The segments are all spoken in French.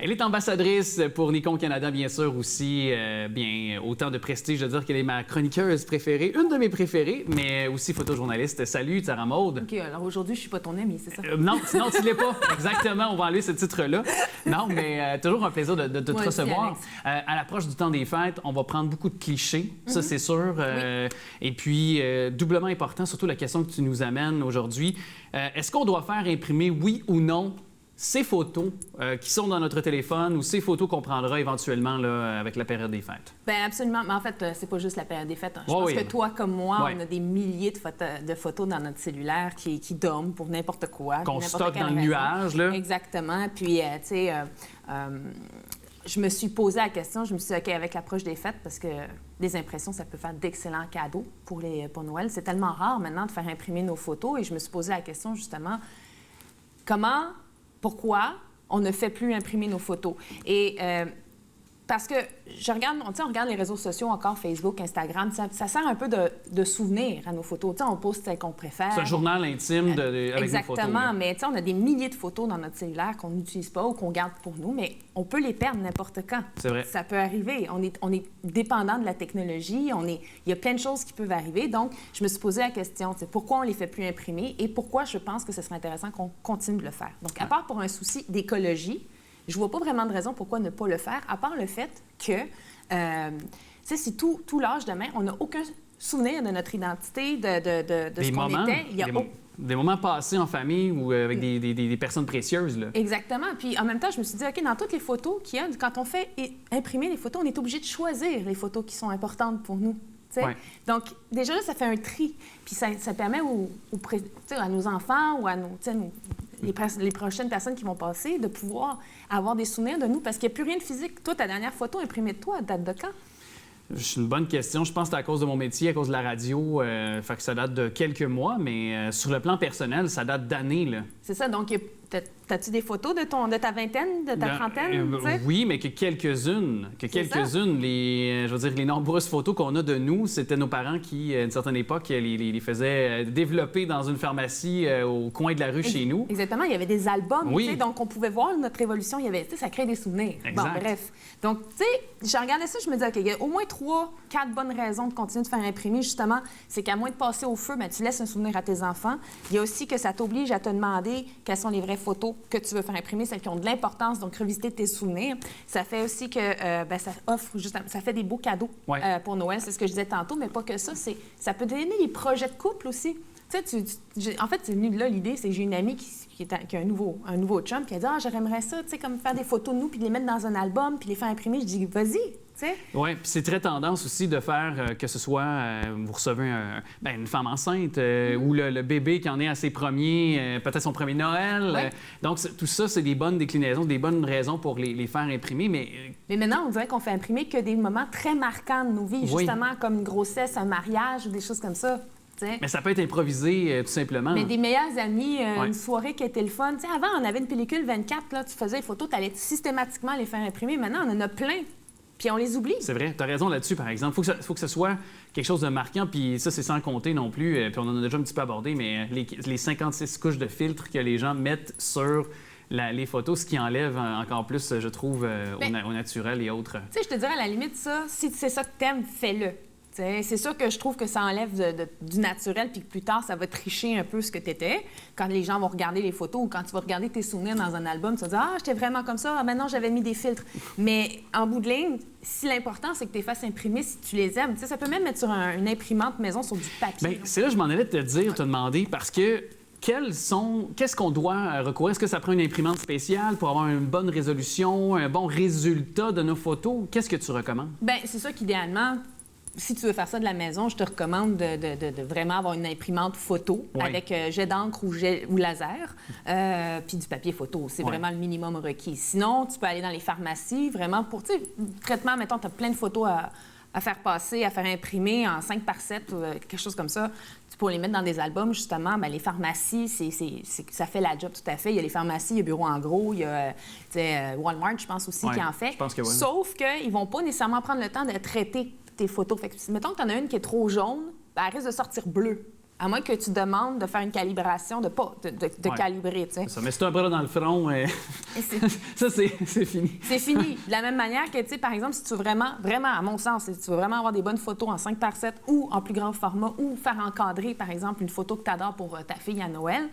Elle est ambassadrice pour Nikon Canada, bien sûr, aussi. Autant de prestige de dire qu'elle est ma chroniqueuse préférée, une de mes préférées, mais aussi photojournaliste. Salut, Sarah Maud. OK, alors aujourd'hui, je suis pas ton amie, c'est ça? Non, sinon, tu l'es pas. Exactement, on va enlever ce titre-là. Non, mais toujours un plaisir de te recevoir. À l'approche du temps des fêtes, on va prendre beaucoup de clichés, ça, c'est sûr. Et puis, doublement important, surtout la question que tu nous amènes aujourd'hui. Est-ce qu'on doit faire imprimer, oui ou non, ces photos qui sont dans notre téléphone ou ces photos qu'on prendra éventuellement là, avec la période des fêtes? Bien, absolument. Mais en fait, c'est pas juste la période des fêtes. Je pense que toi, comme moi, on a des milliers de photos dans notre cellulaire qui dorment pour n'importe quoi. Qu'on stocke dans le nuage, là. Exactement. Puis, tu sais, je me suis posé la question, je me suis dit, OK, avec l'approche des fêtes, parce que des impressions, ça peut faire d'excellents cadeaux pour Noël. C'est tellement rare maintenant de faire imprimer nos photos. Et je me suis posé la question, justement, pourquoi on ne fait plus imprimer nos photos? Et parce que on regarde les réseaux sociaux encore, Facebook, Instagram, ça sert un peu de souvenir à nos photos. T'sais, on poste celles qu'on préfère. C'est un journal intime avec nos photos. Exactement, mais on a des milliers de photos dans notre cellulaire qu'on n'utilise pas ou qu'on garde pour nous, mais on peut les perdre n'importe quand. C'est vrai. Ça peut arriver. On est dépendant de la technologie. Il y a plein de choses qui peuvent arriver. Donc, je me suis posé la question, pourquoi on ne les fait plus imprimer et pourquoi je pense que ce serait intéressant qu'on continue de le faire. Donc, à part pour un souci d'écologie, je vois pas vraiment de raison pourquoi ne pas le faire, à part le fait que, si tout lâche demain, on n'a aucun souvenir de notre identité, de ce qu'on était. Des moments passés en famille ou avec des personnes précieuses. Là. Exactement. Puis en même temps, je me suis dit, OK, dans toutes les photos qu'il y a, quand on fait imprimer les photos, on est obligé de choisir les photos qui sont importantes pour nous. Ouais. Donc, déjà, là, ça fait un tri. Puis ça permet à nos enfants ou à les prochaines personnes qui vont passer de pouvoir avoir des souvenirs de nous parce qu'il n'y a plus rien de physique. Toi, ta dernière photo imprimée de toi, elle date de quand? C'est une bonne question. Je pense que c'est à cause de mon métier, à cause de la radio. Fait que ça date de quelques mois, mais sur le plan personnel, ça date d'années. Là. C'est ça. Donc, as-tu des photos de ta vingtaine, de ta trentaine? Oui, mais que quelques-unes. Je veux dire, les nombreuses photos qu'on a de nous, c'était nos parents qui, à une certaine époque, les faisaient développer dans une pharmacie au coin de la rue chez nous. Exactement. Il y avait des albums. Oui. Donc, on pouvait voir notre évolution. Ça crée des souvenirs. Exact. Bon, bref. Donc, tu sais, j'ai regardé ça, je me dis, OK, il y a au moins 3-4 bonnes raisons de continuer de faire imprimer, justement. C'est qu'à moins de passer au feu, tu laisses un souvenir à tes enfants. Il y a aussi que ça t'oblige à te demander quelles sont les vraies photos que tu veux faire imprimer, celles qui ont de l'importance, donc revisiter tes souvenirs. Ça fait aussi que ça offre, justement, ça fait des beaux cadeaux pour Noël, c'est ce que je disais tantôt, mais pas que ça, ça peut donner des projets de couple aussi. En fait, c'est venu de là, l'idée, c'est que j'ai une amie qui a un nouveau chum, qui a dit « Ah, j'aimerais ça, comme faire des photos de nous, puis les mettre dans un album, puis les faire imprimer. » Je dis « Vas-y! » Oui, puis c'est très tendance aussi de faire que ce soit, vous recevez une femme enceinte ou le bébé qui en est à ses premiers, peut-être son premier Noël. Donc, tout ça, c'est des bonnes déclinaisons, des bonnes raisons pour les faire imprimer. Mais maintenant, on dirait qu'on fait imprimer que des moments très marquants de nos vies, justement comme une grossesse, un mariage ou des choses comme ça. Mais ça peut être improvisé, tout simplement. Mais des meilleurs amis, une soirée qui était le fun. Avant, on avait une pellicule 24, là, tu faisais les photos, tu allais systématiquement les faire imprimer. Maintenant, on en a plein. Puis on les oublie. C'est vrai, tu as raison là-dessus, par exemple. Il faut que ce soit quelque chose de marquant, puis ça, c'est sans compter non plus, puis on en a déjà un petit peu abordé, mais les 56 couches de filtres que les gens mettent sur les photos, ce qui enlève encore plus, je trouve, au naturel et autres. Tu sais, je te dirais, à la limite, ça, si c'est ça que t'aimes, fais-le. C'est sûr que je trouve que ça enlève du naturel, puis que plus tard, ça va tricher un peu ce que tu étais. Quand les gens vont regarder les photos ou quand tu vas regarder tes souvenirs dans un album, tu vas dire « Ah, j'étais vraiment comme ça. Ah, maintenant, j'avais mis des filtres. » Mais en bout de ligne, si l'important, c'est que tu les fasses imprimer si tu les aimes. Ça peut même mettre sur une imprimante maison, sur du papier. Bien, c'est là que je m'en allais te demander, parce que qu'est-ce qu'on doit recourir? Est-ce que ça prend une imprimante spéciale pour avoir une bonne résolution, un bon résultat de nos photos? Qu'est-ce que tu recommandes? Bien, c'est sûr qu'idéalement, si tu veux faire ça de la maison, je te recommande de vraiment avoir une imprimante photo avec jet d'encre ou laser, puis du papier photo. C'est vraiment le minimum requis. Sinon, tu peux aller dans les pharmacies, vraiment pour, tu sais, traitement, mettons, tu as plein de photos à faire passer, à faire imprimer en 5 par 7 ou quelque chose comme ça. Pour les mettre dans des albums, justement, bien, les pharmacies, ça fait la job tout à fait. Il y a les pharmacies, il y a Bureau en gros, il y a Walmart, je pense aussi, qui en fait. Je pense que oui. Sauf qu'ils ne vont pas nécessairement prendre le temps de traiter tes photos. Fait que, mettons que tu en as une qui est trop jaune, bien, elle risque de sortir bleue À moins que tu demandes de faire une calibration, de calibrer, tu sais. Ça, mais si tu as un bras dans le front, ça, c'est fini. C'est fini. De la même manière que, tu sais, par exemple, si tu veux vraiment, à mon sens, si tu veux vraiment avoir des bonnes photos en 5x7 ou en plus grand format ou faire encadrer, par exemple, une photo que tu adores pour ta fille à Noël,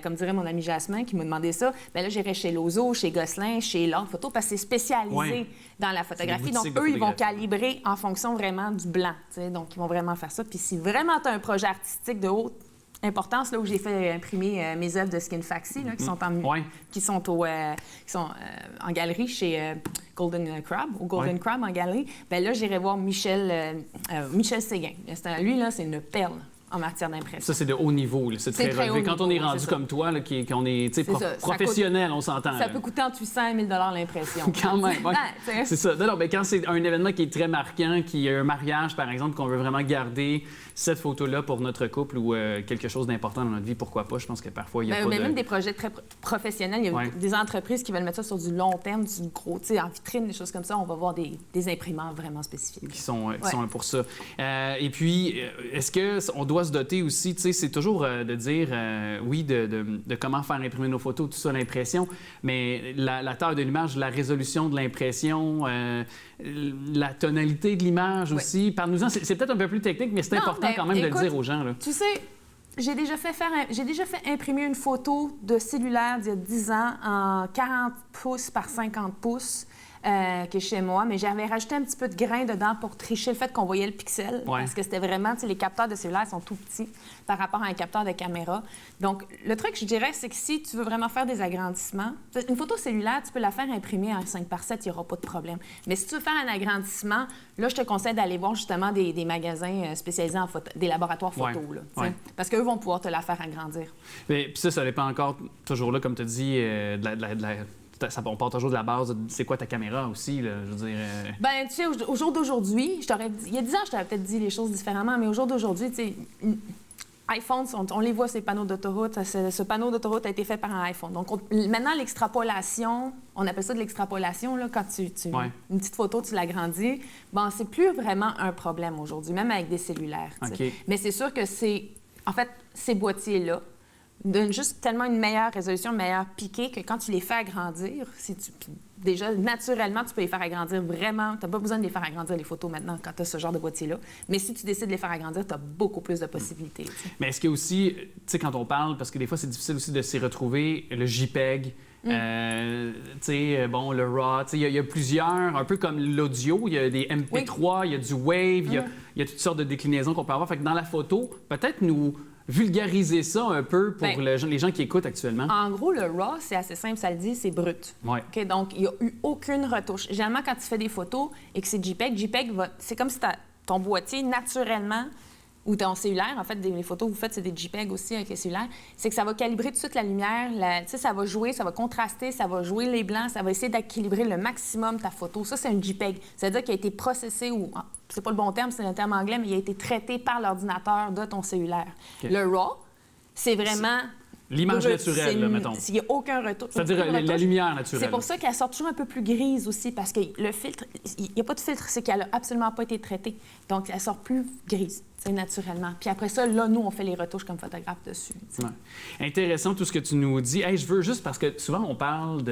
comme dirait mon ami Jasmin qui m'a demandé ça, bien là, j'irais chez Lozo, chez Gosselin, chez L'Ordre Photo parce que c'est spécialisé dans la photographie. Donc, eux, ils vont calibrer en fonction vraiment du blanc. Donc, ils vont vraiment faire ça. Puis si vraiment tu as un projet artistique de haute importance, là où j'ai fait imprimer mes œuvres de Skin Faxi, là, qui sont en galerie chez Golden Crab, ou Golden Crab en galerie, bien là, j'irai voir Michel Séguin. Lui, là, c'est une perle en matière d'impression. Ça, c'est de haut niveau. C'est très relevé. Quand on est rendu comme toi, là, qu'on est, professionnel, on s'entend. Ça peut coûter entre 800 et 1 000 l'impression. Quand même, c'est ça. Non, mais quand c'est un événement qui est très marquant, qui est un mariage, par exemple, qu'on veut vraiment garder cette photo-là pour notre couple ou quelque chose d'important dans notre vie, pourquoi pas? Je pense que parfois, il y a pas même des projets très professionnels. Il y a des entreprises qui veulent mettre ça sur du long terme, du gros, en vitrine, des choses comme ça. On va voir des imprimants vraiment spécifiques. Qui sont là pour ça. Et puis, est-ce qu'on doit se doter aussi, tu sais, c'est toujours de dire, de comment faire imprimer nos photos, tout ça, l'impression, mais la taille de l'image, la résolution de l'impression, la tonalité de l'image aussi. Parle-nous-en, c'est peut-être un peu plus technique, mais c'est important quand même de le dire aux gens. Là. Tu sais, j'ai déjà fait imprimer une photo de cellulaire d'il y a 10 ans en 40 pouces par 50 pouces. Qui est chez moi, mais j'avais rajouté un petit peu de grain dedans pour tricher le fait qu'on voyait le pixel, parce que c'était vraiment, tu sais, les capteurs de cellulaire sont tout petits par rapport à un capteur de caméra. Donc, le truc, je dirais, c'est que si tu veux vraiment faire des agrandissements, une photo cellulaire, tu peux la faire imprimer en 5x7, il n'y aura pas de problème. Mais si tu veux faire un agrandissement, là, je te conseille d'aller voir justement des magasins spécialisés en photo, des laboratoires photo, parce qu'eux vont pouvoir te la faire agrandir. Puis ça dépend encore, toujours là, comme tu dis, on part toujours de la base de c'est quoi ta caméra aussi, là, je veux dire... Bien, tu sais, au jour d'aujourd'hui, il y a 10 ans, je t'aurais peut-être dit les choses différemment, mais au jour d'aujourd'hui, tu sais, iPhones, on les voit, ces panneaux d'autoroute. Ce panneau d'autoroute a été fait par un iPhone. Donc, maintenant, l'extrapolation, on appelle ça de l'extrapolation, là, quand une petite photo, tu l'agrandis, bon, c'est plus vraiment un problème aujourd'hui, même avec des cellulaires. Okay. Mais c'est sûr que en fait, ces boîtiers-là donnent juste tellement une meilleure résolution, une meilleure piquée que quand tu les fais agrandir, déjà, naturellement, tu peux les faire agrandir vraiment. Tu n'as pas besoin de les faire agrandir, les photos, maintenant, quand tu as ce genre de boîtier-là. Mais si tu décides de les faire agrandir, tu as beaucoup plus de possibilités. T'sais. Mais est-ce qu'il y a aussi, tu sais, quand on parle, parce que des fois, c'est difficile aussi de s'y retrouver, le JPEG, tu sais, bon, le RAW, tu sais, il y a plusieurs, un peu comme l'audio, il y a des MP3, il y a du Wave, il y a toutes sortes de déclinaisons qu'on peut avoir. Fait que dans la photo, peut-être nous vulgariser ça un peu pour les gens qui écoutent actuellement. En gros, le RAW, c'est assez simple, ça le dit, c'est brut. Ouais. Okay, donc, il n'y a eu aucune retouche. Généralement, quand tu fais des photos et que c'est JPEG c'est comme si ton boîtier, naturellement, ou ton cellulaire, en fait, les photos que vous faites, c'est des JPEG aussi avec les cellulaires, c'est que ça va calibrer tout de suite la lumière, tu sais, ça va jouer, ça va contraster, ça va jouer les blancs, ça va essayer d'équilibrer le maximum ta photo. Ça, c'est un JPEG. C'est-à-dire qu'il a été processé, ou c'est pas le bon terme, c'est un terme anglais, mais il a été traité par l'ordinateur de ton cellulaire. Okay. Le RAW, c'est vraiment... L'image naturelle, là, mettons. Il n'y a aucun retour. C'est-à-dire la lumière naturelle. C'est pour ça qu'elle sort toujours un peu plus grise aussi, parce que le filtre, il n'y a pas de filtre, c'est qu'elle n'a absolument pas été traitée. Donc, elle sort plus grise, naturellement. Puis après ça, là, nous, on fait les retouches comme photographe dessus. Ouais. Intéressant tout ce que tu nous dis. Hey, je veux juste, parce que souvent, on parle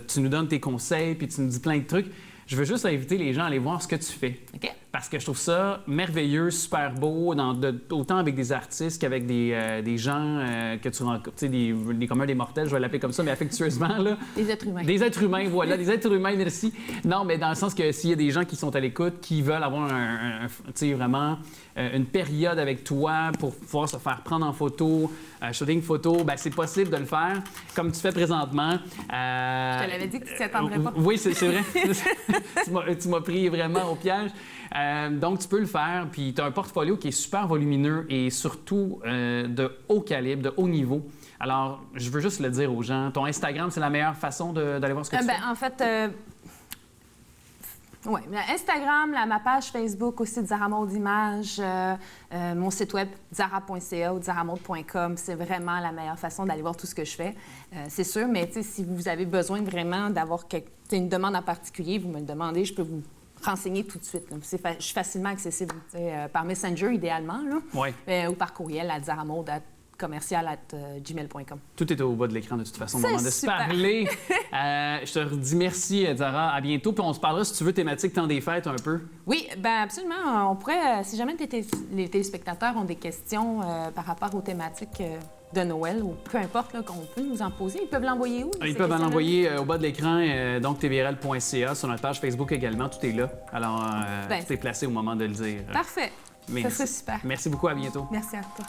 tu nous donnes tes conseils, puis tu nous dis plein de trucs. Je veux juste inviter les gens à aller voir ce que tu fais. OK. Parce que je trouve ça merveilleux, super beau, autant avec des artistes qu'avec des gens que tu rencontres, tu sais, des communs des mortels, je vais l'appeler comme ça, mais affectueusement, là. Des êtres humains. Des êtres humains, voilà, des êtres humains, merci. Non, mais dans le sens que s'il y a des gens qui sont à l'écoute, qui veulent avoir tu sais, vraiment une période avec toi pour pouvoir se faire prendre en photo, shooting photo, bien, c'est possible de le faire comme tu fais présentement. Je te l'avais dit que tu t'y attendrais pas. Oui, c'est vrai. tu m'as pris vraiment au piège. Donc, tu peux le faire. Puis, tu as un portfolio qui est super volumineux et surtout de haut calibre, de haut niveau. Alors, je veux juste le dire aux gens. Ton Instagram, c'est la meilleure façon d'aller voir ce que tu fais? En fait, oui. Instagram, ma page Facebook aussi de Zara Maude Images, mon site web zara.ca ou zaramaude.com, c'est vraiment la meilleure façon d'aller voir tout ce que je fais. C'est sûr, mais si vous avez besoin vraiment d'avoir une demande en particulier, vous me le demandez, je peux vous renseigner tout de suite. Là. Je suis facilement accessible, par Messenger idéalement, là, ou par courriel à zara.maud@commercial@gmail.com. Tout est au bas de l'écran de toute façon, au C'est moment de se super. parler. Je te redis merci, Zara. À bientôt. Puis on se parlera, si tu veux, thématique temps des fêtes un peu. Oui, bien absolument. On pourrait, si jamais les téléspectateurs ont des questions par rapport aux thématiques de Noël ou peu importe, là, qu'on peut nous en poser, ils peuvent l'envoyer où? Ils peuvent l'envoyer au bas de l'écran, donc tvrl.ca, sur notre page Facebook également. Tout est là. Alors, tout est placé au moment de le dire. Parfait. Merci. Ça serait super. Merci beaucoup. À bientôt. Merci à toi.